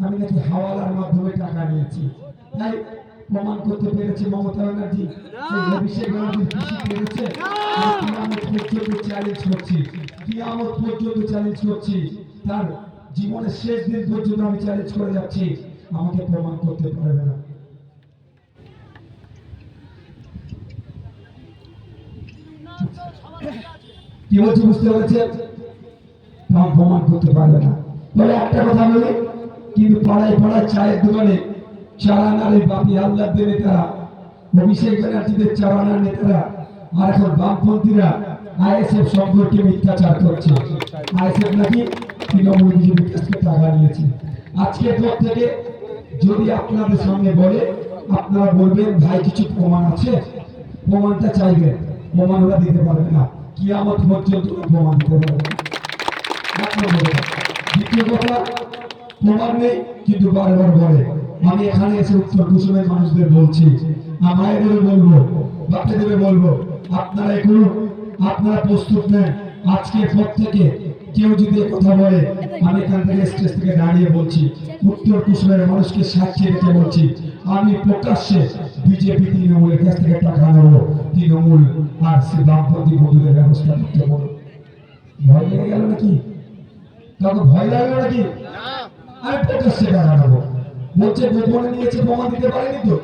আমি নাকি হাওয়ালার মাধ্যমে টাকা নিয়েছি, তাই প্রমাণ করতে পেরেছি মমতা ব্যানার্জি এই অভিষেক ব্যানার্জি কৃষি পেরেছে। কিয়ামত পর্যন্ত চ্যালেঞ্জ করছি, কিয়ামত পর্যন্ত চ্যালেঞ্জ করছি, তার জীবনের শেষ দিন পর্যন্ত আমি চ্যালেঞ্জ করে যাচ্ছি, আমাকে প্রমাণ করতে পারবে না। কি বলছি বুঝতে পেরেছেন? প্রমাণ করতে পারবে না। তবে একটা কথা বলি, কিন্তু পাড়ায় পাড়ায় চায়ের দোকানে চারানার এই বাপি হালদারদের নেতারা, অভিষেক ব্যানার্জিদের চারানার নেতারা আর এখন বামপন্থীরা আইএসএফ সম্পর্কে মিথ্যাচার করছে। আইএসএফ নাকি তৃণমূল বিজেপির কাছ থেকে টাকা নিয়েছে। আজকের পর থেকে যদি আপনাদের সামনে বলে, আপনারা বলবেন ভাই কিছু প্রমাণ আছে, প্রমাণটা চাইবেন, প্রমাণ ওরা দিতে পারবে না, কিয়ামত পর্যন্ত প্রমাণ দিতে পারবে না। দ্বিতীয় কথা, প্রমাণ নেই কিন্তু বারবার বলে। আমি এখানে এসে উত্তর কুসুমের মানুষদের বলছি, মায়েদেরও বলবো, বাচ্চাদেরও বলবো, আপনারা এগুলো আপনারা প্রস্তুত নেন। আজকের পর থেকে কেউ যদি কথা বলে, আমি এখান থেকে স্টেজ থেকে দাঁড়িয়ে বলছি, উত্তর কুসুমের মানুষকে সাক্ষী রেখে বলছি, আমি প্রকাশ্যে বিজেপি তৃণমূলের কাছ থেকে টাকা নেব, তৃণমূল আর সে বামপন্থী বন্ধুদের ব্যবস্থা করতে বলো। ভয় লেগে গেল নাকি? তখন ভয় লাগলো নাকি? আমি প্রকাশ্যে টাকা নেবো বলছে, গোপনে নিয়েছে, প্রমাণ দিতে পারেনি তো,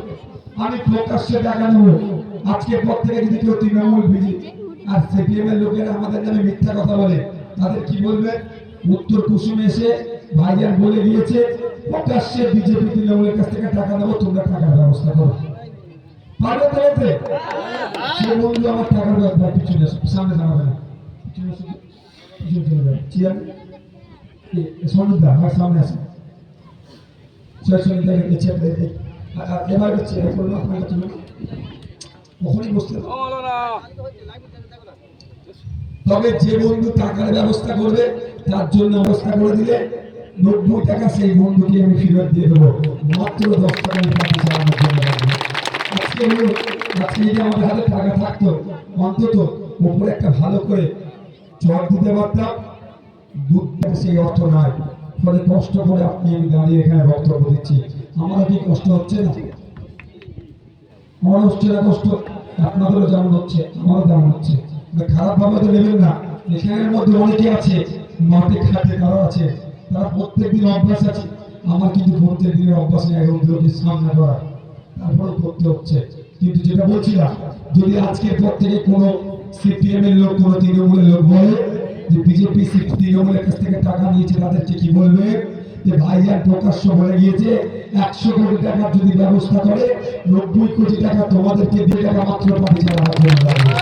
আমি প্রকাশ্যে টাকা নেবো। আজকের পর থেকে যদি কেউ তৃণমূল বিজেপি আর সিপিএম এর লোকেরা আমাদের নামে মিথ্যা কথা বলে, তাদের কি বলবে? উত্তর কুসুমে এসে ভাইজান বলে দিয়েছে, প্রকাশ্যে বিজেপি তৃণমূলের কাছ থেকে টাকা নেবো, তোমরা টাকার ব্যবস্থা করো। পারবে তো? বলতে সে বন্ধু আমার টাকার ব্যাপার পিছনে সামনে দাঁড়াবে না, পিছনে চলে যাবে। চিয়ার সনিদা আমার সামনে আসে, এবার হচ্ছে কখনই বসতে। তবে যে বন্ধু টাকার ব্যবস্থা করবে তার জন্য ব্যবস্থা করে দিলে 90 টাকা সেই বন্ধুকে আমি ফেরত দিয়ে দেবো, মাত্র 10 টাকা আমি পার্টি চালানোর জন্য। আজকে যদি আমাদের হাতে টাকা থাকতো, অন্তত উপরে একটা ভালো করে চট দিতে পারতাম। সেই অর্থ নয়, ফলে কষ্ট করে আপনি আমি দাঁড়িয়ে এখানে বক্তব্য দিচ্ছি। আমারও কি কষ্ট হচ্ছে না? আমার হচ্ছে না কষ্ট? আপনাদেরও যেমন হচ্ছে, আমারও তেমন হচ্ছে। খারাপ ভাবে তো নেবেন না। এখানের মধ্যে অনেকে আছে মাঠে খাটে, তারা আছে, তারা প্রত্যেকদিন অভ্যাস আছে। আমার কিন্তু প্রত্যেক দিনের অভ্যাস নেই রোগীর সামনে করা, তারপরে করতে হচ্ছে। কিন্তু যেটা বলছিলাম, যদি আজকের পর থেকে কোনো সিপিএম এর লোক, কোনো তৃণমূলের লোক বলে যে বিজেপি তৃণমূলের কাছ থেকে টাকা নিয়েছে, তাদেরকে কি বলবে? যে ভাইজান প্রকাশ্য বলে গিয়েছে 100 কোটি টাকার যদি ব্যবস্থা করে 90 কোটি টাকা তোমাদেরকে দিয়ে টাকা মাত্র পার্টি চালানোর জন্য লাগবে।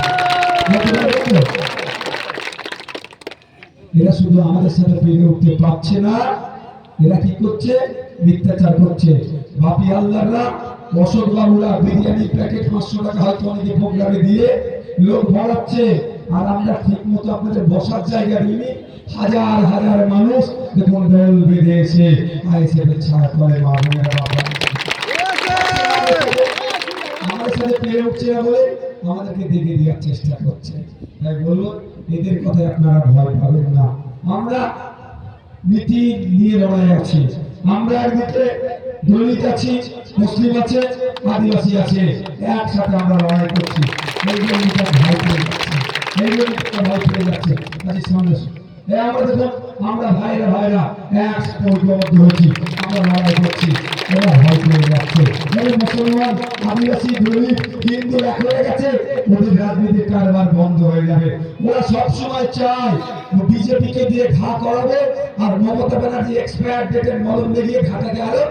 এরা শুধু আমাদের সাথে পেরে উঠতে পারছে না, এরা কি করছে? মিথ্যাচার করছে। বাপি হালদাররা, অশোক বাবুরা বিরিয়ানি প্যাকেট 500 টাকা হয়তো অনেকে প্রোগ্রামে দিয়ে লোক ভরাচ্ছে, আর আমরা ঠিক মতো আপনাদের বসার জায়গা দিইনি। হাজার হাজার মানুষ দেখুন দল বেঁধে এসে আইএসএফ এর ছায়া করে আমাদের সাথে পেরে উঠছে না বলে আমাদেরকে দেখে দেওয়ার চেষ্টা করছে। তাই বলবো, এদের কথায় আপনারা ভয় পাবেন না। আমরা নীতি নিয়ে লড়াই আছি। আমরা একদিকে দলিত আছি, মুসলিম আছে, আদিবাসী আছে, একসাথে আমরা লড়াই করছি। এই জন্য ভয় পেয়ে যাচ্ছে, এই জন্য ভয় পেয়ে যাচ্ছে। সামনে আমরা দেখুন, আমরা ভাইরা এক ঐক্যবদ্ধ হচ্ছি, আমরা লড়াই করছি, ওরা ভয় পেয়ে যাচ্ছে। মুসলমান, আদিবাসী, দলিত, হিন্দু এক হয়ে গেছে, ওদের রাজনীতির কারবার বন্ধ হয়ে যাবে। ওরা সবসময় চায় বিজেপিকে দিয়ে ঘা করাবে, আর মমতা ব্যানার্জি এক্সপায়ার ডেটের মলম লাগিয়ে ঘাটাকে আরো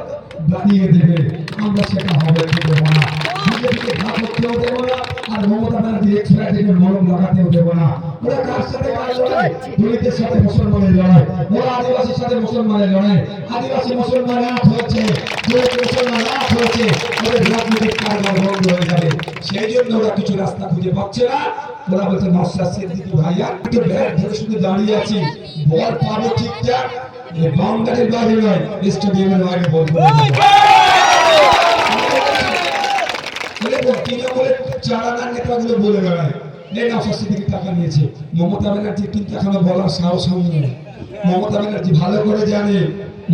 বানিয়ে দেবে। আমরা সেটা হবে দেবো না, বিজেপিকে ঘা করতেও দেবো না, আর মমতা ব্যানার্জি এক্সপায়ার ডেটের মলম লাগাতেও দেবো না। ওরা কার সাথে লড়াই? দলিতের সাথে মুসলমানের লড়াই, ওরা আদিবাসীর সাথে মুসলমানের লড়াই। আদিবাসী মুসলমান এক হয়েছে, দলিত মুসলমান এক হয়েছে, ওদের রাজনৈতিক কারবার বন্ধ হয়ে যাবে। সেই জন্য ওরা কিছু রাস্তা খুঁজে পাচ্ছে না। ওরা বলছে নওশাদ সিদ্দিকী ভাইয়া একটু ব্যাট ধরে শুধু দাঁড়িয়ে আছি, বল পাবে ঠিকঠাক, বাউন্ডারির বাইরে নয়, স্টেডিয়ামের বাইরে বল তৃণমূলের চারানার নেতাগুলো বলে বেড়ায় নওশাদ সিদ্দিকী টাকা নিয়েছে। মমতা ব্যানার্জি কিন্তু এখনো বলার সাহস হয়নি। মমতা ব্যানার্জি ভালো করে জানে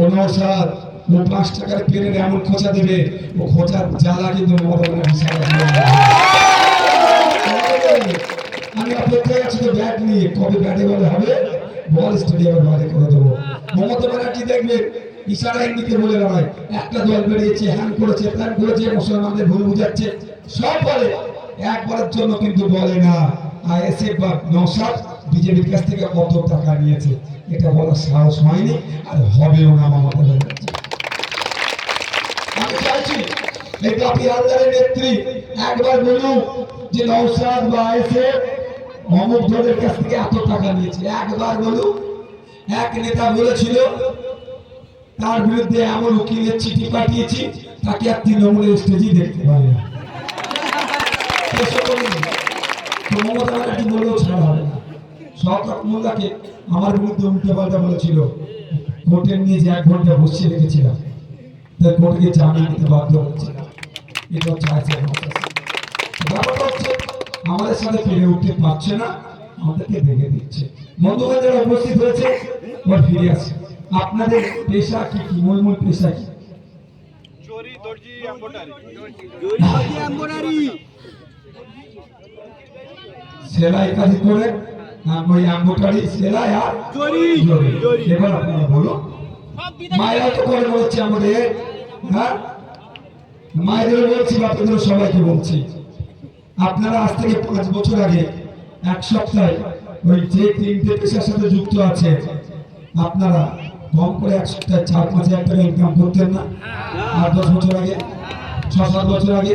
ও নওশাদ ও 5 টাকার পেনের এমন খোঁচা দেবে, ও খোঁচার জ্বালা কিন্তু আমি অপেক্ষায় আছি তো ব্যাট নিয়ে, কবে ব্যাটে বলে হবে, বল স্টেডিয়ামের বাইরে করে দেবো। মমতা ব্যানার্জি দেখবে ইশারা ইঙ্গিতে বলে বেড়ায়, একটা দল বেরিয়েছে, হ্যান করেছে, প্ল্যান করেছে, মুসলমানদের ভুল বুঝাচ্ছে, সব বলে, একবারের জন্য কিন্তু বলে না আইএসএফ বা নওশাদ বিজেপির কাছ থেকে কত টাকা নিয়েছে, এটা বলার সাহস হয়নি আর হবেও না মমতা ব্যানার্জি। আমি চাইছি এই বাপি হালদারের নেত্রী একবার বলুন যে নওশাদ বা আইএসএফ অমুক দলের কাছ থেকে এত টাকা নিয়েছে, একবার বলুন। এক নেতা বলেছিল তার বিরুদ্ধে এমন উকিলের চিঠি পাঠিয়েছি তাকে আর তৃণমূলের স্টেজই দেখতে পারে না। মমতা ব্যানার্জি বলেও ছাড়া হবে না। শওকত মোল্লাকে আমার বিরুদ্ধে উল্টো পাল্টা বলেছিল, কোর্টে নিয়ে যে 1 ঘন্টা বসিয়ে রেখেছিলাম, তাই কোর্টকে জামিন দিতে বাধ্য হচ্ছিলাম। এটা চাইছে ব্যাপারটা হচ্ছে আমাদের সাথে পেরে উঠতে পারছে না, আমাদেরকে দেখে দিচ্ছে। বন্ধুরা যারা উপস্থিত হয়েছে ওর ফিরে আসে। আপনাদের পেশা কি, কি মূল পেশা কি? চোরি, দর্জি, এমব্রয়ডারি, সেলাই কাজ করে, ওই এমব্রয়ডারি, সেলাই আর চোরি। এবার আপনারা বলো, মায়েরা তো করে বলছে আমাদের, হ্যাঁ মায়েদের বলছি, বাচ্চাদের সবাইকে বলছি, আপনারা আজ থেকে 5 বছর আগে 1 সপ্তাহে ওই যে 3টে পেশার সাথে যুক্ত আছে, আপনারা কম করে 1 সপ্তাহে 4-5 হাজার টাকা ইনকাম করতেন না? আর 10 বছর আগে, 6-7 বছর আগে,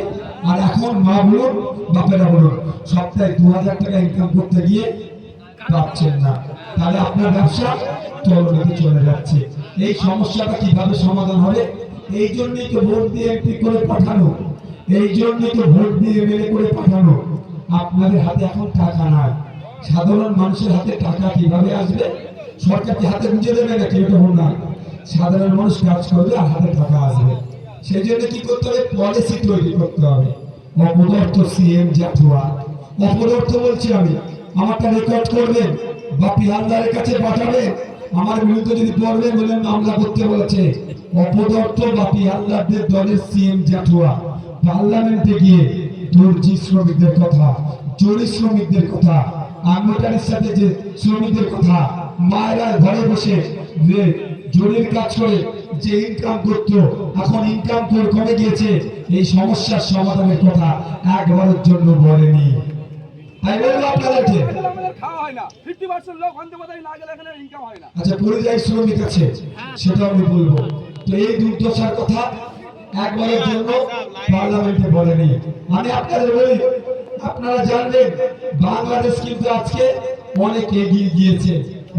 আর এখন মা বলুন বাপেরা বলুন সপ্তাহে 2000 টাকা ইনকাম করতে গিয়ে পাচ্ছেন না। তাহলে আপনার ব্যবসা তলনিতে চলে যাচ্ছে। এই সমস্যাটা কিভাবে সমাধান হবে? এই জন্যই তো ভোট দিয়ে এমপি করে পাঠানো, এই জন্যই তো ভোট দিয়ে এমএলএ করে পাঠানো। আপনাদের হাতে এখন টাকা নাই, সাধারণ মানুষের হাতে টাকা কিভাবে আসবে? সরকারকে হাতে বুঝে দেবে না, কেউ তখন না, সাধারণ মানুষ কাজ করবে আর হাতে টাকা আসবে। সেই জন্য কি করতে হবে? পলিসি তৈরি করতে হবে। অপদার্থ সিএম জাতুয়া, অপদার্থ বলছি আমি, আমারটা রেকর্ড করবেন, বাপি হালদারের কাছে পাঠাবেন, আমার বিরুদ্ধে যদি পড়বেন বলেন মামলা করতে বলেছে। অপদার্থ বাপি হালদারদের দলের সিএম জাতুয়া পার্লামেন্টে গিয়ে দর্জি শ্রমিকদের কথা, জরি শ্রমিকদের কথা, আঙ্গটারির সাথে যে শ্রমিকদের কথা, মায়েরা ঘরে বসে যে জরির কাজ করে যে ইনকাম করতো, এখন ইনকাম কমে গিয়েছে, এই সমস্যার সমাধানের কথা একবারের জন্য বলেনি। তাই বলবো আপনাদেরকে, আচ্ছা পরিযায়ী শ্রমিক আছে সেটা আমি বলবো, তো এই দুর্দশার কথা একবারের জন্য পার্লামেন্টে বলেনি। আমি আপনাদের বলি, আপনারা জানবেন বাংলাদেশ কিন্তু আজকে অনেক এগিয়ে গিয়েছে,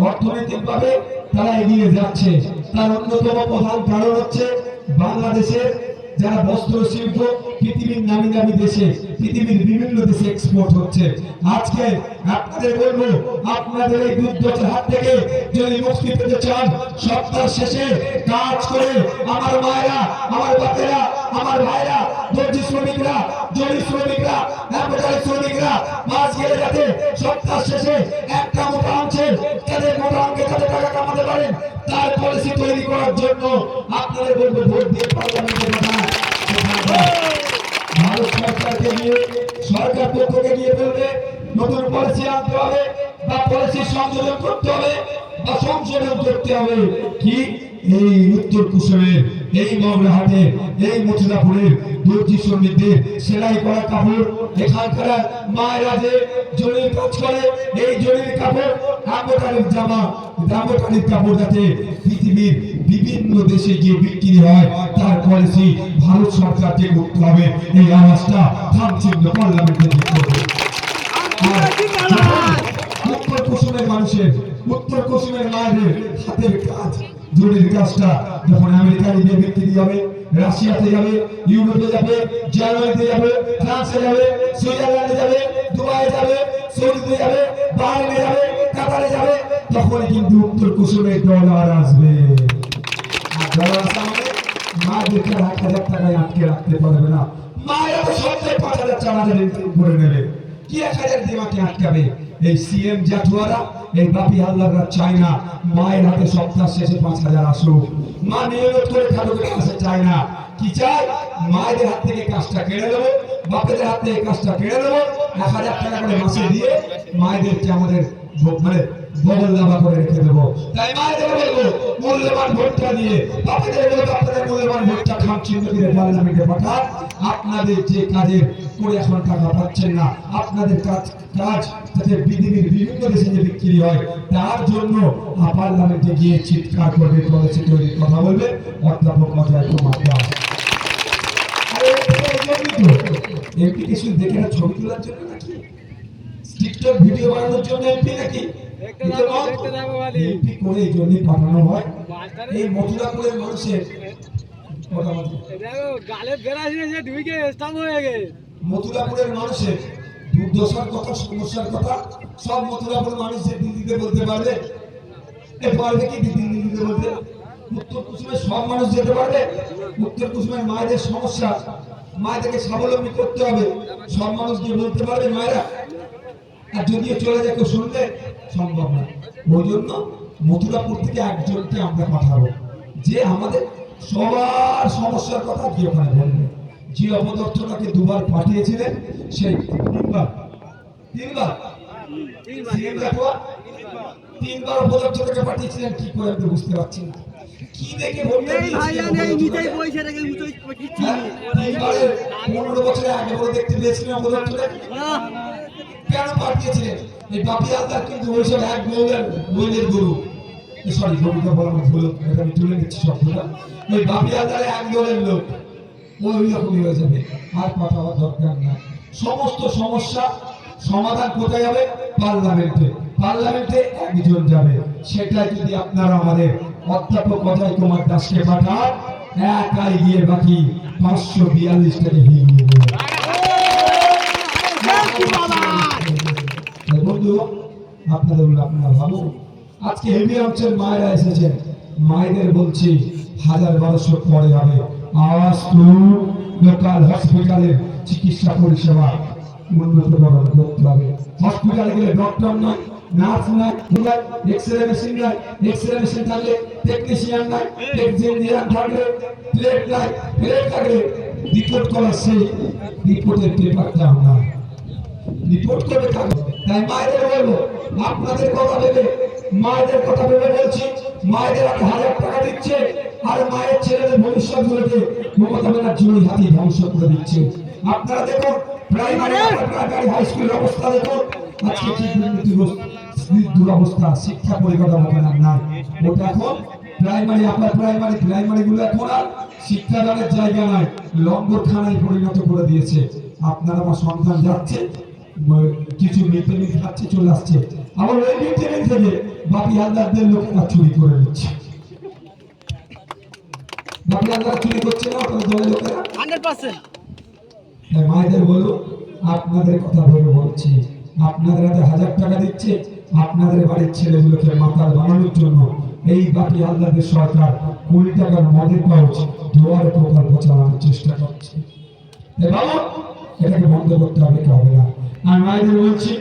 অর্থনৈতিকভাবে তারা এগিয়ে যাচ্ছে। তার অন্যতম প্রধান কারণ হচ্ছে বাংলাদেশের যারা বস্ত্র শিল্প পৃথিবীর নামি দামি দেশে, পৃথিবীর বিভিন্ন দেশে এক্সপোর্ট হচ্ছে। আজকে আপনাদের বলবো, আপনাদের এই দুর্দশার হাত থেকে যদি মুক্তি পেতে চান, সপ্তাহ শেষে কাজ করে আমার মায়েরা, আমার বাপেরা, আমার ভাইরা, দর্জি শ্রমিকরা, জরি শ্রমিকরা, এমব্রয়ডারি শ্রমিকরা মাস গেলে যাতে সপ্তাহ শেষে একটা মোটা অঙ্কের, তাদের মোটা অঙ্কে যাতে টাকা কামাতে পারেন, তার পলিসি তৈরি করার জন্য আপনাদের বলবো ভোট দিয়ে পার্লামেন্টে পাঠান। ভারত সরকারকে গিয়ে, সরকার পক্ষকে গিয়ে বলবে নতুন পলিসি আনতে হবে বা পলিসি সংযোজন করতে হবে বা সংশোধন করতে হবে। কি এই উত্তর কুসুমের, এই মগরাহাটের, এই মথুরাপুরের দর্জি শ্রমিকদের সেলাই করা কাপড়, এখানকার মায়েরা যে জরির কাজ করে, এই জরির কাপড়, এমব্রয়ডারির জামা, এমব্রয়ডারির কাপড় যাতে পৃথিবীর বিভিন্ন দেশে গিয়ে বিক্রি হয়, তার পলিসি ভারত সরকারকে করতে হবে। এই আওয়াজটা থামচিহ্ন পার্লামেন্টে দিতে হবে। উত্তর কুসুমের মানুষের, উত্তর কুসুমের মায়েদের হাতের কাজ, জরির কাজটা যখন আমেরিকায় গিয়ে বিক্রি হবে, রাশিয়াতে যাবে, ইউরোপে যাবে, জার্মানিতে যাবে, ফ্রান্সে যাবে, সুইজারল্যান্ডে যাবে, দুবাই যাবে, সৌদিতে যাবে, বাহরাইনে যাবে, কাতারে যাবে, তখন কিন্তু উত্তর কুসুমের ডলার আসবে। আর ডলার সামনে মায়েদেরকে 1,000 টাকায় আটকে রাখতে পারবে না। মায়েরা তো সপ্তাহে 5,000 4,000 ইনকাম করে নেবে, কি 1,000 দিয়ে মাকে আটকাবে? এই সিএম জাটুয়ারা এই বাপি হালদাররা চায় না মায়ের হাতে সপ্তাহ শেষে 5,000 আসুক। মা নিয়মিত করে খাটুকের কাছে চায় না, কি চায়? মায়েদের হাত থেকে কাজটা কেড়ে নেবো, বাপেদের হাত থেকে কাজটা কেড়ে নেবো, 1,000 টাকা করে মাসে দিয়ে মায়েদেরকে আমাদের মানে বগল দাবা করে রেখে দেবো। তাই মায়েদের বলবো মূল্যবান ভোটটা দিয়ে, বাপেদের বলবো আপনাদের মূল্যবান ভোটটা খাম চিহ্ন দিয়ে পার্লামেন্টে পাঠান। আপনাদের যে কাজের করে এখন টাকা পাচ্ছেন না, আপনাদের কাজ যাতে পৃথিবীর বিভিন্ন দেশে যে বিক্রি হয় তার জন্য পার্লামেন্টে গিয়ে চিৎকার করবে, পলিসি তৈরির কথা বলবে অধ্যাপক অজয় কুমার দাস। এমপি কিছু দেখে না ছবি তোলার জন্য নাকি, টিকটক ভিডিও বানানোর জন্য এমপি নাকি? এমপি করে এই জন্যই পাঠানো হয়। এই মথুরাপুরের মানুষের মথুরাপুরের মানুষের দুর্দশার কথা, সমস্যার কথা সব মথুরাপুরের মানুষ যে দিল্লিতে বলতে পারবে, পারবে কি দিল্লিতে বলতে? উত্তর কুসুমের সব মানুষ যেতে পারবে? উত্তর কুসুমের মায়েদের সমস্যা, মায়েদেরকে স্বাবলম্বী করতে হবে, সব মানুষ গিয়ে বলতে পারবে মায়েরা? আর যদিও চলে যায় কেউ শুনলে সম্ভব না। ওই জন্য মথুরাপুর থেকে একজনকে আমরা পাঠাবো যে আমাদের সবার সমস্যার কথা গিয়ে ওখানে বলবে। যে অপদর্থটাকে 2বার পাঠিয়েছিলেন সেই 3বার অপদর্থটাকে পাঠিয়েছিলেন, কি করে আমি বুঝতে পারছি না। কি দেখে বলতে 15 বছরে আগে বলে দেখতে পেয়েছিলেন অপদর্থটাকে? কেন পাঠিয়েছিলেন? এই বাপি হালদার কিন্তু ওইসব এক বইলের গরু, সরি গরুটা বলা ভুল, এটা আমি তুলে নিচ্ছি শব্দটা। ওই বাপি হালদার এক দলের লোক, ওই রকমই হয়ে যাবে, আর কথা হওয়ার দরকার না। সমস্ত সমস্যা সমাধান কোথায় হবে? পার্লামেন্টে। পার্লামেন্টে একজন যাবে, সেটা যদি আপনারা আমাদের অধ্যাপক অজয় কুমার দাসকে পাঠান, একাই গিয়ে বাকি 542টাকে হিরিয়ে দেবে। বন্ধু আপনাদের আপনারা ভাবুন, আজকে হেভি অঞ্চল মায়েরা এসেছেন, মায়েদের বলছি 1000-1200 পরে হবে। আওয়াজ তুলুন, লোকাল হসপিটালের চিকিৎসা পরিষেবা উন্নতকরণ করতে হবে। হসপিটালে গেলে ডক্টর নয়, নার্স নয়, এক্সরে মেশিন নয়, এক্সরে মেশিন থাকলে টেকনিশিয়ান নয়, টেকনিশিয়ান থাকলে প্লেট নাই, প্লেট থাকলে রিপোর্ট করার সেই রিপোর্টের পেপারটা না রিপোর্ট করে থাকবে। তাই মায়েদের বলবো, আপনাদের কথা ভেবে, মায়েদের কথা ভেবে বলছি, মায়েদের 1,000 টাকা দিচ্ছে আর মায়ের ছেলেদের ভবিষ্যৎ গুলোকে মমতা ব্যানার্জি ওই হাতে ধ্বংস করে দিচ্ছে। আপনারা দেখুন প্রাইমারি হাই স্কুলের অবস্থা দেখুন, আজকে কি দুরবস্থা, শিক্ষা পরিকাঠামো নাই। ওটা এখন প্রাইমারি, আপনার প্রাইমারি গুলো এখন আর শিক্ষাদানের জায়গা নাই, লঙ্গরখানায় পরিণত করে দিয়েছে। আপনার আমার সন্তান যাচ্ছে, কিছু মিড খাচ্ছে, চলে আসছে, আবার ওই মিড থেকে বাপি হালদারদের লোকেরা চুরি করে নিচ্ছে। বাপি হালদার চুরি করছে না আপনাদের দলের লোকেরা 100%। মায়েদের বলো, আপনাদের কথা ভেবে বলছি, আপনাদের হাতে 1000 টাকা দিচ্ছে আপনাদের বাড়ির ছেলেগুলোকে মাতাল বানানোর জন্য। এই বাপি হালদারদের সরকার 20 টাকার মদের পাউচ দুয়ারে প্রকল্প চালানোর চেষ্টা করছে। এটাকে বন্ধ করতে হবে, কি হবে না। আর মায়েদের বলছি,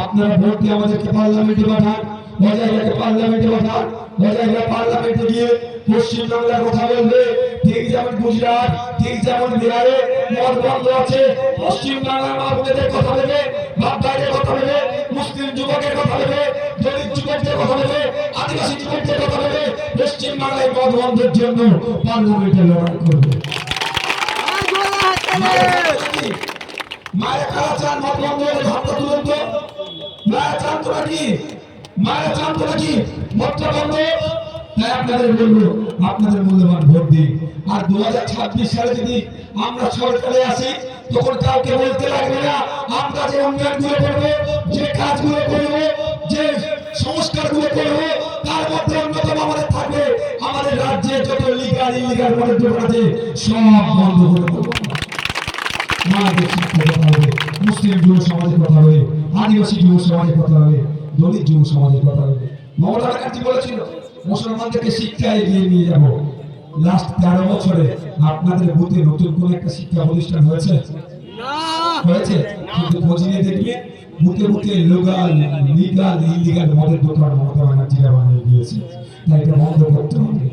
আপনারা ভোট দিয়ে আমাদেরকে পার্লামেন্টে পাঠান, অজয়কে পার্লামেন্টে পাঠান। অজয়রা পার্লামেন্টে গিয়ে পশ্চিমবাংলার কথা বলবে, ঠিক যেমন গুজরাট, ঠিক যেমন বিহারে মদ বন্ধ আছে, পশ্চিমবাংলার মা বোনেদের কথা ভেবে, বাপ ভাইদের কথা ভেবে, মুসলিম যুবকের কথা ভেবে, দলিত যুবকদের কথা ভেবে, আদিবাসী যুবকদের কথা ভেবে পশ্চিমবাংলায় মদ বন্ধের জন্য পার্লামেন্টে লড়াই করবে। মায়ের কারা চান মদ বন্ধ হলে হাতটা তুলুন তো। মায়ের চান তো নাকি, মায়ের চান তো নাকি মদটা বন্ধ? তাই আপনাদের বলবো, আপনাদের মূল্যবান ভোট দিন। আর 2026 সালে যদি আমরা সরকারে আসি, তখন কাউকে বলতে লাগবে না আমরা যে উন্নয়নগুলো করবো, যে কাজগুলো করবো, যে সংস্কারগুলো করবো, তার মধ্যে অন্যতম আমাদের থাকবে আমাদের রাজ্যে যত লিগাল ইলিগাল মদের দোকান আছে সব বন্ধ করে দেবো। মায়েদের শিক্ষার কথা হবে, মুসলিম যুব সমাজের কথা হবে, আদিবাসী যুব সমাজের কথা হবে, দলিত যুব সমাজের কথা হবে। মমতা ব্যানার্জি বলেছিল মুসলমানদেরকে শিক্ষায় এগিয়ে নিয়ে যাব। লাস্ট 13 বছরে আপনাদের বুথে নতুন কোন একটা শিক্ষা প্রতিষ্ঠান হয়েছে? হয়েছে? কিন্তু খোঁজ নিয়ে দেখবে বুকে বুকে লিগাল ইলিগাল মদের দোকান মমতা ব্যানার্জিরা বানিয়ে দিয়েছে। তাই এটা বন্ধ করতে হবে।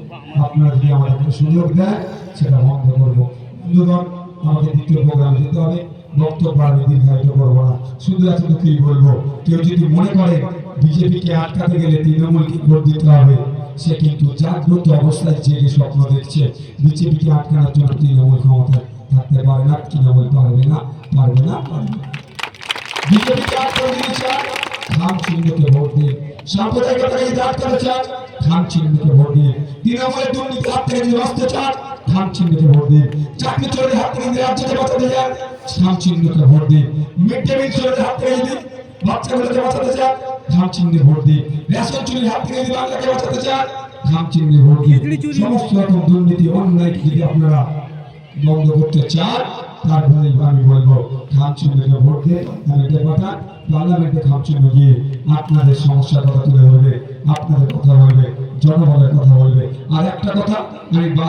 আপনারা যদি আমাদেরকে সুযোগ দেয় সেটা বন্ধ করবো। বন্ধুগণ, আমাদের দ্বিতীয় প্রোগ্রামে যেতে হবে। বক্তব্য আমি দীর্ঘায়িত করবো না, শুধু এতটুকুই বলবো, কেউ যদি মনে করে বিজেপিকে আটকাতে গেলে তৃণমূলকে ভোট দিতে হবে, সে কিন্তু জাগ্রত অবস্থায় জেগে স্বপ্ন দেখছে। বিজেপিকে আটকানোর জন্য তৃণমূল ক্ষমতায় থাকতে পারে না, তৃণমূল পারবে না, পারবে না, পারবে না। বিজেপিকে আটকাতে দিতে চান, খাম চিহ্নকে ভোট দিন। সাম্প্রদায়িকতাকে যদি আটকাতে চান, খাম চিহ্নকে ভোট দিন। তৃণমূলের দুর্নীতির হাত থেকে যদি বাঁচতে চান, খাম চিহ্নকে ভোট দিন। চাকরি চোরের হাত থেকে যদি রাজ্যকে বাঁচাতে চান, খাম চিহ্নকে ভোট দিন। মিড ডে মিল চোরের হাত থেকে যদি বাচ্চাগুলোকে বাঁচাতে চান, খাম চিহ্নে ভোট দিন। রেশন চুরির হাত থেকে যদি বাংলাকে বাঁচাতে চান, খাম চিহ্নে ভোট দিন। সমস্ত রকম দুর্নীতি অন্যায়কে যদি আপনারা বন্ধ করতে চান, তারপরে আমি বলবো খাম চিহ্নকে ভোট দিয়ে পার্লামেন্টে পাঠান। পার্লামেন্টে খাম চিহ্ন গিয়ে আপনাদের সমস্যার কথা তুলে ধরবে, আপনাদের কথা বলবে, জনগণের কথা বলবে। আর একটা কথা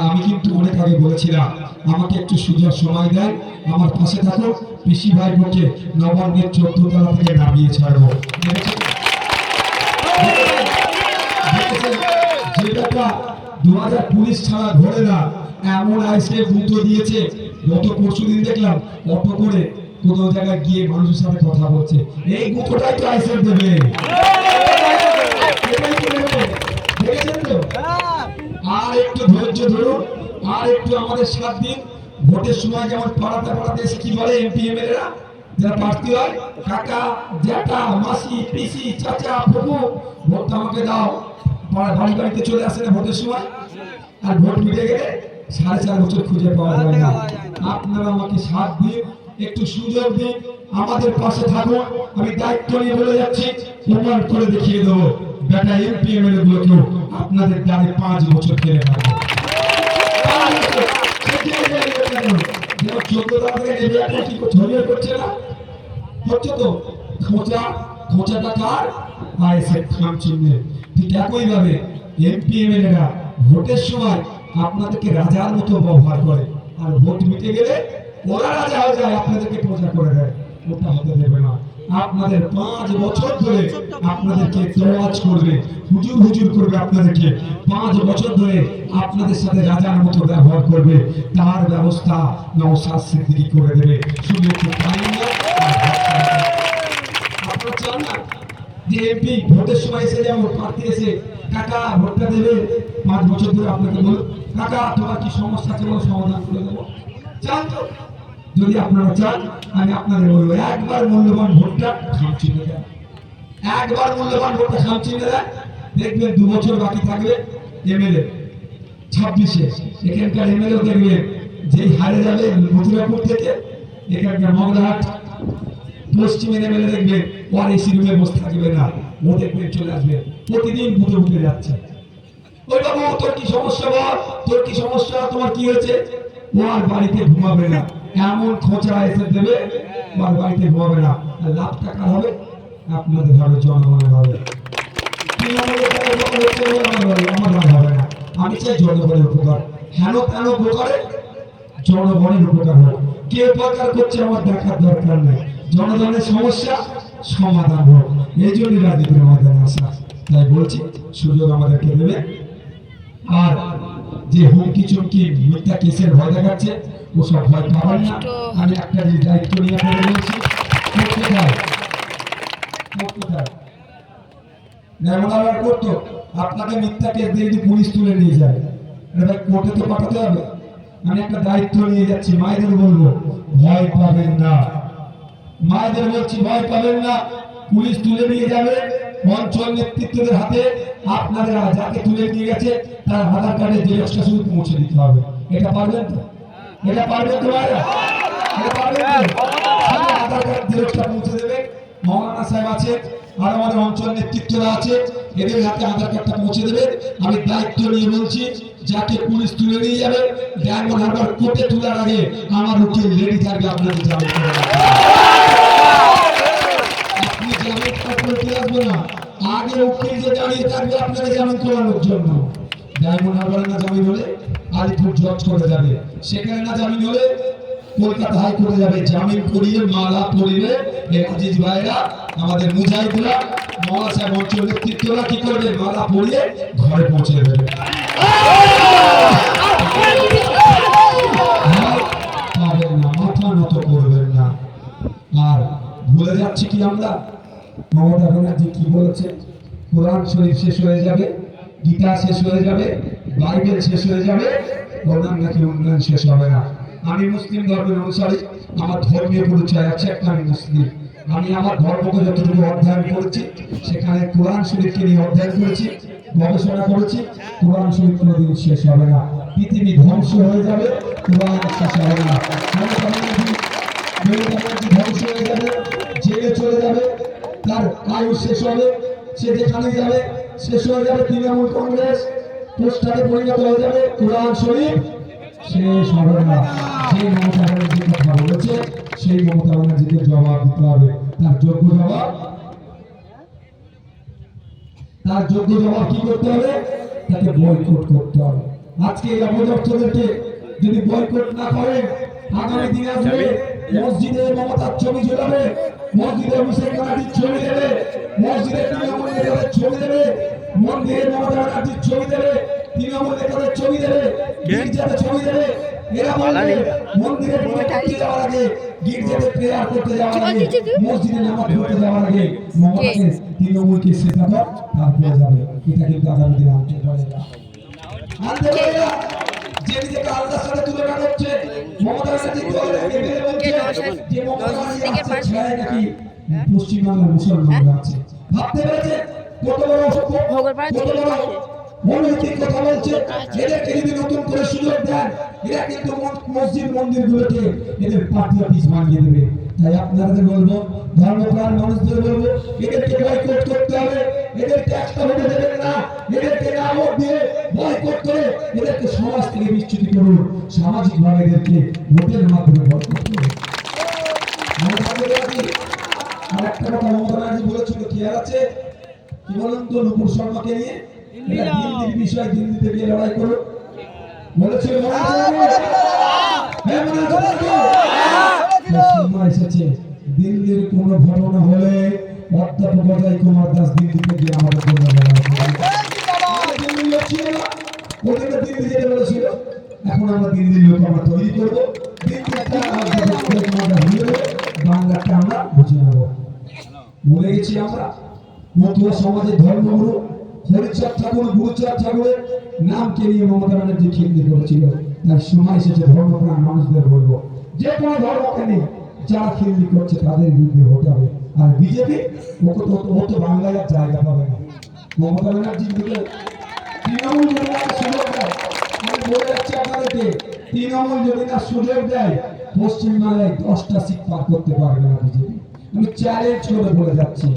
আমি কিন্তু অনেক আগে বলেছিলাম, আমাকে একটু সুযোগ সময় দেন, আমার পাশে থাকো। পিসি ভাইপোকে নবান্নের 14 তলা থেকে নামিয়ে ছাড়বো। যেটা 2000 পুলিশ ছাড়া ধরে না, এমন আইসে গুঁতো দিয়েছে। গত পরশুদিন দেখলাম অটো করে কোথাও জায়গায় গিয়ে মানুষের সাথে কথা বলছে। এই গুঁতোটাই তো আইসে দেবে, দেখেছেন তো? আর একটু ধৈর্য ধরুন, আর একটু আমাদের সাথ দিন। ভোটের সময় যেমন পাড়াতে পাড়াতে এসে কি বলে এমপি এমএলএরা যারা প্রার্থী হয়, কাকা জ্যাঠা মাসি পিসি চাচা ফুফু ভোটটা আমাকে দাও, বাড়ি বাড়িতে চলে আসে না ভোটের সময়। আর ভোট মিটে গেলে 4.5 বছর খুঁজে পাওয়া যায় না। আপনারা আমাকে সাথ দিন, একটু সুযোগ দিন, আমাদের পাশে থাকুন। আমি দায়িত্ব নিয়ে বলে যাচ্ছি, প্রমাণ করে দেখিয়ে দেবো বেটা এমপি এমএলএ গুলোকেও আপনাদের দ্বারে 5 বছর খেলে থাকবে। 14 থেকে নেবে এখন কি ছড়িয়ে করছে না, হচ্ছে তো খোঁচাটা কার আইসে খাম চিহ্নে। ঠিক একই ভাবে এমপি এমএলএরা ভোটের সময় আপনাদেরকে রাজার মতো ব্যবহার করে, আর ভোট মিটে গেলে ওরা রাজা হয়ে যায়, আপনাদেরকে প্রজা করে দেয়। ওটা হতে দেবে না। আপনাদের 5 বছর ধরে আপনাদেরকে তোয়াজ করবে, হুজুর হুজুর করবে আপনাদেরকে। 5 বছর ধরে আপনাদের সাথে রাজার মতো ব্যবহার করবে। তার ব্যবস্থা নওশাদ সিদ্দিকী করে দেবে। শুধু একটু টাইম দাও। আপনারা চান না যে এমপি ভোটের সময় এসে যেমন প্রার্থী এসে কাকা ভোটটা দেবে, 5 বছর ধরে আপনাকে বলুন কাকা তোমার কি সমস্যা আছে বলো, সমাধান করে দেবো। চান তো? যদি আপনারা চান, আমি আপনাদের বলবো একবার মূল্যবান ভোটটা খাম চিহ্নে দেন। একবার মূল্যবান ভোটটা খাম চিহ্নে দেন, দেখবেন 2 বছর বাকি থাকবে এমএলএ 26-এ। এখানকার এমএলএ দেখবেন যেই হারে যাবে মথুরাপুর থেকে এখানকার মগরাহাট পশ্চিমের এমএলএ দেখবেন ওর এসি রুমে বসে থাকবে না, ও দেখবেন চলে আসবে প্রতিদিন বুঝে বুঝে যাচ্ছে। ওই বাবু তোর কি সমস্যা বল, তোর কি সমস্যা, তোমার কি হয়েছে? ও আর বাড়িতে ঘুমাবে না, এমন খোঁচা এসে দেবে, আর বাড়িতে ঘুমাবে না। আর লাভ টাকা হবে আপনাদের হবে, জনগণের হবে। আমার লাভ হবে না। আমি চাই জনগণের উপকার, হেন তেন উপকারে জনগণের উপকার হোক। কে উপকার করছে আমার দেখার দরকার নেই, জনগণের সমস্যা সমাধান হোক। এই জন্য রাজনীতির ময়দানে আসা। তাই বলছি সুযোগ আমাদেরকে দেবে। আর যে হুমকি চুমকি মিথ্যা কেসের ভয় দেখাচ্ছে, ওসব ভয় পাবেন না। আমি একটা যে দায়িত্ব নিয়ে আপনাদের বলছি, করতো আপনাকে মিথ্যা কেস দিয়ে যদি পুলিশ তুলে নিয়ে যায়, কোর্টে তো পাঠাতে হবে। আমি একটা দায়িত্ব নিয়ে যাচ্ছি, মায়েদের বলবো ভয় পাবেন না। মায়েদের বলছি ভয় পাবেন না। পুলিশ তুলে নিয়ে যাবে অঞ্চল নেতৃত্বদের হাতে। আপনাদের যাকে তুলে নিয়ে গেছে তার আধার কার্ডের জেরক্সটা শুধু পৌঁছে দিতে হবে। এটা পারবেন তো? এটা পারবেন তো ভাইরা? এটা পারবেন তো? আধার কার্ড জেরক্সটা পৌঁছে দেবে। মৌলানা সাহেব আছে আর আমাদের অঞ্চল নেতৃত্বরা আছে, এদের হাতে আধার কার্ডটা পৌঁছে দেবে। আমি দায়িত্ব নিয়ে বলছি, যাকে পুলিশ তুলে নিয়ে যাবে ডায়মন্ড হারবার কোর্টে তোলার আগে আমার উকিল রেডি থাকবে আপনাদের জামিন করে রাখতে। আপনি জামিন করতে আসবে না, আগে উকিল যে দাঁড়িয়ে থাকবে আপনাকে জামিন করানোর জন্য। ডায়মন্ড হারবারে না জামিন হলে আলিপুর জজ করে যাবে, সেখানে না জামিন হলে কলকাতা হাইকোর্টে যাবে, জামিন করিয়ে মালা পরিবে এই আজিজ ভাইরা, আমাদের মুজাহিদরা, মৌলানা সাহেব অঞ্চল নেতৃত্বরা কি করবে, মালা পরিয়ে ঘরে পৌঁছে দেবে। পাবেন না, মাথা নত করবেন না। আর ভুলে যাচ্ছি কি আমরা, মমতা ব্যানার্জি কি বলেছে, কোরআন শরীফ শেষ হয়ে যাবে, গীতা শেষ হয়ে যাবে, বাইবেল শেষ হয়ে যাবে, ওনার নাকি উন্নয়ন শেষ হবে না। আমি মুসলিম ধর্মের অনুসারী, আমার ধর্মীয় পরিচয় আছে একটা, আমি মুসলিম। আমি আমার ধর্মকে যতটুকু অধ্যয়ন করেছি, সেখানে কোরআন শরীফকে নিয়ে অধ্যয়ন করেছি, গবেষণা করেছি। কোরআন শরীফ কোনোদিন শেষ হবে না, পৃথিবী ধ্বংস হয়ে যাবে, কোরআন শেষ হবে না। ধ্বংস হয়ে যাবে, জেলে চলে যাবে, তার আয়ু শেষ হবে, সে যেখানে যাবে শেষ হয়ে যাবে। তৃণমূল কংগ্রেস পোস্টারে পরিণত হয়ে যাবে, কোরআন শরীফ শেষ হবে না। যে মমতা ব্যানার্জির কথা বলেছে, সেই মমতা ব্যানার্জিকে জবাব দিতে হবে। তার যোগ্য জবাব কি করতে হবে, তাকে বয়কট করতে হবে। আজকে এই অপদর্থদেরকে যদি বয়কট না করেন, আগামী দিনে আসবে মসজিদে মমতার ছবি ঝুলাবে, মসজিদে হুসেন ব্যানার্জির ছবি দেবে, মসজিদে তৃণমূল নেতাদের ছবি দেবে, মন্দিরে মমতা ব্যানার্জির ছবি দেবে, তৃণমূল নেতাদের ছবি দেবে, গির্জাতে ছবি দেবে। এরা বলবে মন্দিরে পড়তে যাওয়ার আগে, গির্জাতে প্রেয়ার করতে যাওয়ার আগে, মসজিদে নামাজ পড়তে যাওয়ার আগে মমতাকে তৃণমূলকে শেখাবো, তারপরে যাবে। এটা কিন্তু আগামী দিনে আনতে পারে না, আনতে পারে না। যে নিজেকে আল্লাহর সাথে তুলনা করছে, মমতা ব্যানার্জি যে মমতা ব্যানার্জি ছায় নাকি পশ্চিমবাংলার মুসলমানরা আছে, ভাবতে পেরেছে কত বড় অসভ্য, কত বড় অনৈতিক কথা বলছে। এদেরকে যদি নতুন করে সুযোগ দেন, এরা কিন্তু মসজিদ মন্দিরগুলোকে এদের পার্টি অফিস বানিয়ে দেবে। তাই আপনাদের বলবো, ধর্মপ্রাণ মানুষদের বলবো, এদেরকে বয়কট করতে হবে। এদেরকে একটা ভোটে দেবেন না, এদেরকে না ভোট দিয়ে বয়কট করে এদেরকে সমাজ থেকে বিচ্যুতি করুন। সামাজিকভাবে এদেরকে ভোটের মাধ্যমে বয়কট করুন। আর একটা কথা মমতা ব্যানার্জি বলেছিল, খেয়াল আছে কি বলেন তো, নুপুর শর্মাকে নিয়ে দিল্লির বিষয়, দিল্লিতে গিয়ে লড়াই করো বলেছিল, এসেছে। দিল্লির কোন ঘটনা হলে অধ্যাপক অজয় কুমার দাস দিল্লিতে গিয়ে আমাদের জন্য দিল্লির লোক ছিল না, ওদেরকে দিল্লি যেতে বলেছিল। এখন আমরা দিল্লির লোক আমরা তৈরি করবো, বাংলাকে আমরা বুঝে নেবো। ভুলে গেছি আমরা মতুয়া সমাজের ধর্মগুরু হরিচাঁদ ঠাকুর, গুরুচাঁদ ঠাকুরের নামকে নিয়ে মমতা ব্যানার্জি খিল্লি করেছিল। তাই সময় এসেছে ধর্মপ্রাণ মানুষদের বলবো, যে কোনো ধর্মকে নিয়ে যারা খিল্লি করছে তাদের বিরুদ্ধে হতে হবে। আর বিজেপি ও তো বাংলায় আর জায়গা পাবে না। মমতা ব্যানার্জির দিকে তৃণমূল যদি না সুযোগ দেয়, আমি বলে যাচ্ছি আপনাদেরকে, তৃণমূল যদি না সুযোগ দেয়, পশ্চিমবাংলায় 10টা সিট পার করতে পারবে না বিজেপি। আমি চ্যালেঞ্জ করে বলে যাচ্ছি,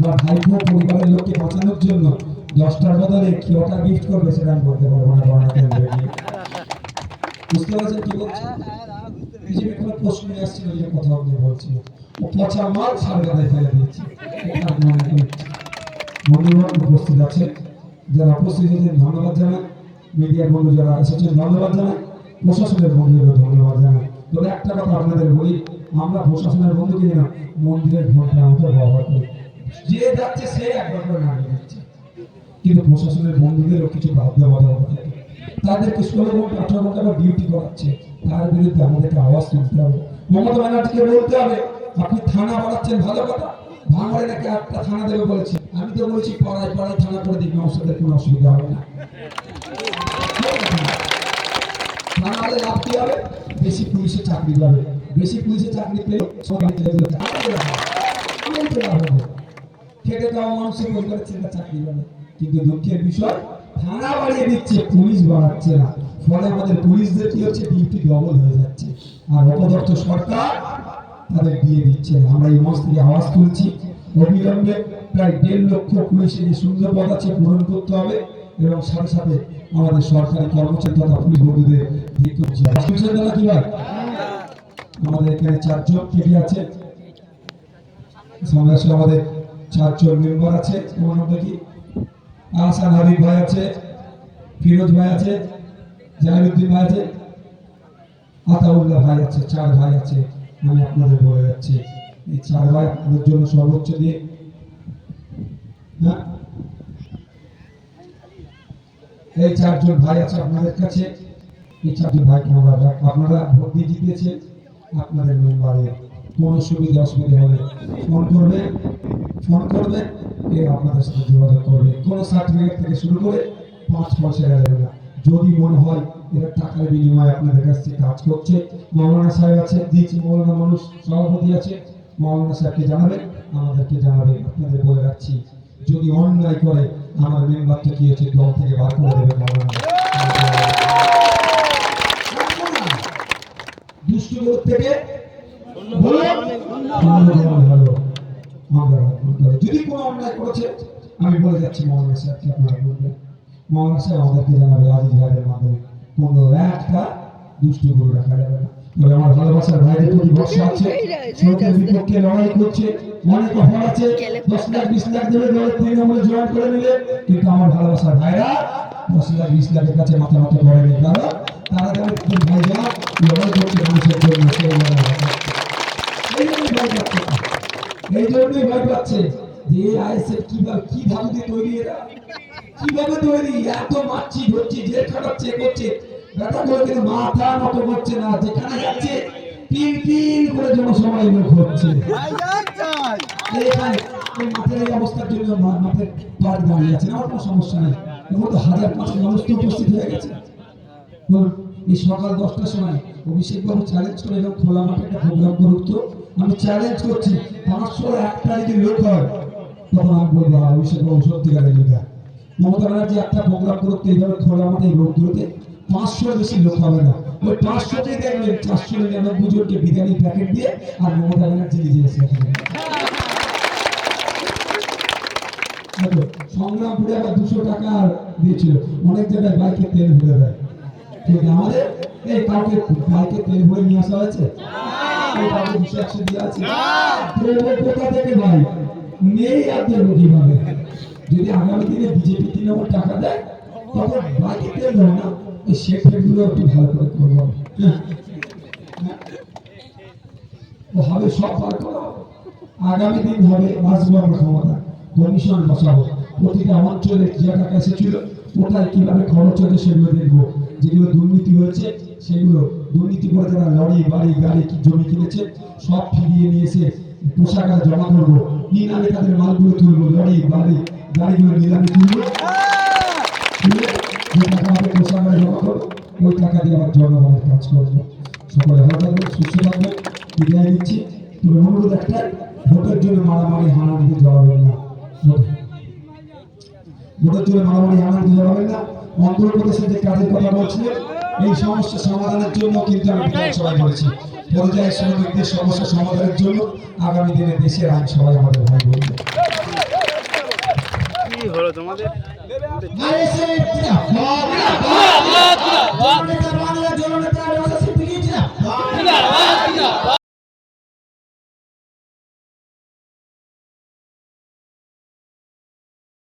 বা ভাইপো পরিবারের লোককে বাঁচানোর জন্য 10টার বদলে কি ওটা গিফট করবে সেটা আমি বলতে পারবো না। বুঝতে পারছেন কি বলছি? বিজেপি কোনো প্রশ্ন আসছিল, যে কথা আপনি বলছিল, ও পচা মাল সারগাদায় ফেলে দিয়েছে। বন্ধুগণ উপস্থিত আছে, যারা উপস্থিত হয়েছেন ধন্যবাদ জানাই, মিডিয়ার বন্ধু যারা এসেছেন ধন্যবাদ জানাই, প্রশাসনের বন্ধুদেরও ধন্যবাদ জানাই। তবে একটা কথা আপনাদের বলি, আমরা প্রশাসনের বন্ধুকে না মন্দিরের ঘন্টা আমাদের ব্যবহার করি, যে যাচ্ছে সে একবার করে নামিয়ে দিচ্ছে, কিন্তু প্রশাসনের বন্ধুদেরও কিছু বাধ্যবাধকতা থাকে। তাদেরকে 16 ঘন্টা 18 ঘন্টা ডিউটি করাচ্ছে, তার বিরুদ্ধে আমাদেরকে আওয়াজ তুলতে হবে। মমতা ব্যানার্জিকে বলতে হবে, আপনি থানা বানাচ্ছেন ভালো কথা, ভাঙড়ে নাকি 8টা থানা দেবে বলেছে, আমি তো বলছি পাড়ায় পাড়ায় থানা করে দিন, মানুষদের কোনো অসুবিধা হবে না। থানা হলে লাভ কি হবে, বেশি পুলিশের চাকরি পাবে, বেশি পুলিশের চাকরি পেলে খেটে যাওয়া মানুষের পরিবারের ছেলেরা চাকরি পাবে। কিন্তু দুঃখের বিষয়, থানা বাড়িয়ে দিচ্ছে, পুলিশ বাড়াচ্ছে না, ফলে আমাদের পুলিশদের কি হচ্ছে, ডিউটি ডবল হয়ে যাচ্ছে। আর অপদর্থ সরকার তাদের দিয়ে দিচ্ছে। আমরা এই মাস থেকে আওয়াজ তুলছি, অবিলম্বে প্রায় 1.5 লক্ষ পুলিশের যে শূন্য পদ আছে পূরণ করতে হবে, এবং সাথে সাথে আমাদের সরকারি কর্মচারী তথা পুলিশ বন্ধুদের কি হয়, আমাদের এখানে 4 জন কেবি আছে, সমাজে আমাদের 4 জন মেম্বার আছে। তোমার নাম কি? আহসান হাবিব ভাই আছে, ফিরোজ ভাই আছে, জাহিরুদ্দিন ভাই আছে, আতাউল্লাহ ভাই আছে, 4 ভাই আছে। আমি আপনাদের বলে যাচ্ছি, এই 4 ভাই আপনাদের জন্য সর্বোচ্চ দিয়ে হ্যাঁ, এই 4 জন ভাই আছে আপনাদের কাছে। এই 4 জন ভাইকে আপনারা ভোট দিয়ে জিতিয়েছেন। আপনাদের মেম্বারে কোনো সুবিধা অসুবিধা হলে ফোন করবেন, আপনাদের সাথে যোগাযোগ করবে। কোনো সার্টিফিকেট থেকে শুরু করে 5 পয়সা দেবে না। যদি মনে হয় এরা টাকার বিনিময়ে আপনাদের কাছ থেকে কাজ করছে, মৌলানা সাহেব আছে, দিয়েছি মৌলানা মানুষ সভাপতি আছে, মৌলানা সাহেবকে জানাবেন, আমাদেরকে জানাবেন। আপনাদের বলে রাখছি, যদি অন্যায় করে আমার মেম্বারকে কি হচ্ছে দল থেকে বার করে দেবে মৌলানা। দুষ্টগুলো থেকে যদি কোনো অন্যায় করেছে আমি বলে যাচ্ছি মৌলানা সাহেবকে আপনারা বলবেন, মৌলানা সাহেব আমাদেরকে জানাবে আজিজ ভাইয়ের মাধ্যমে কোনো একটা দুষ্ট গরু রাখা যাবে না। তবে আমার ভালোবাসার ভাইদের প্রতি ভরসা আছে, স্রোতের বিপক্ষে লড়াই করছে, অনেক অফার আছে, 10 লাখ 20 লাখ দেবে, দলের তৃণমূলে জয়েন করে নিলে, কিন্তু আমার ভালোবাসার ভাইরা 10 লাখ 20 লাখের কাছে মাথা মাথা করেনি। কারণ তারা জানে ভাই যারা লড়াই করছে মানুষের জন্য, সেই লড়াই এই জন্যই ভয় পাচ্ছে যে আইএসএফ কি ধাতুতে তৈরি, এরা কিভাবে তৈরি, এত মারছি ধরছি জেল খাটাচ্ছে করছে, ব্যথা করে কিন্তু মাথা নত করছে না, যেখানে যাচ্ছে পিন পিন করে জনসভায় লোক হচ্ছে। মাঠের এই অবস্থার জন্য মাঠের পাড় দাঁড়িয়ে আছে, আমার কোনো সমস্যা নেই। এর মধ্যে 1000-500 মানুষ তো উপস্থিত হয়ে গেছে। এই সকাল 10টার সময় অভিষেক বাবু চ্যালেঞ্জ করে এবং খোলা মাঠে একটা প্রোগ্রাম করুক, তো আমি চ্যালেঞ্জ করছি 501টা যদি লোক হয় তখন আমি বলবো অভিষেক বাবু সত্যিকারের লিডার। মমতা ব্যানার্জি একটা প্রোগ্রাম করতে এইভাবে খোলা মাঠে রোদ্দুরতে 500 বেশি লোক হবে না, ওই 500তেই দেখবেন 499 জনকে বিরিয়ানি প্যাকেট দিয়ে আর মমতা ব্যানার্জি নিজে এসে সংগ্রামপুরে আবার 200 টাকা দিয়েছিল, অনেক জায়গায় বাইকে তেল ভরে দেয়। ঠিক আমাদের এই কাউকে বাইকে তেল ভরে নিয়ে আসা হয়েছে, কাউকে 200-100 দিয়ে আছে কোথা থেকে ভাই নেই, আর দেবো কিভাবে? যদি আগামী দিনে বিজেপি তৃণমূল টাকা দেয় তখন বাইকে তেল দেয় না, এই সেক্টরগুলো একটু ভালো করে করবো, হবে সব বার করা। আগামী দিন হবে আসবো আমরা ক্ষমতা, কমিশন বসাবো, প্রতিটা অঞ্চলে যে টাকা এসেছিল কোথায় কিভাবে খরচ হয়েছে সেগুলো দেখবো, যেগুলো দুর্নীতি হয়েছে সেগুলো, দুর্নীতি করে যারা লরি বাড়ি গাড়ি জমি কিনেছে সব ফিরিয়ে নিয়ে এসে পোশাকারে জমা করবো, নিলামে তাদের মালগুলো তুলবো, লরি বাড়ি গাড়িগুলো নিলামে তুলবো, তুলে যে টাকা আমাদের পোশাকারে জমা করবো, ওই টাকা দিয়ে আবার জনগণের কাজ করবো। সকলে ভালো থাকবে, সুস্থ থাকবে, বিদায় দিচ্ছি। তবে অনুরোধ একটাই, ভোটের জন্য মারামারি হানাহানিতে জড়াবেন না, ভোটের জন্য মারামারি হানাহানিতে জড়াবেন না। অন্ধ্রপ্রদেশে যে কাজের কথা বলছিলেন, এই সমস্যা সমাধানের জন্য কিন্তু আমি বিধানসভায় বলেছি, পর্যায়ের শ্রমিকদের সমস্যা সমাধানের জন্য আগামী দিনে দেশের আইনসভায় আমাদের ভাই বলবে। কি হলো তোমাদের? জননেতা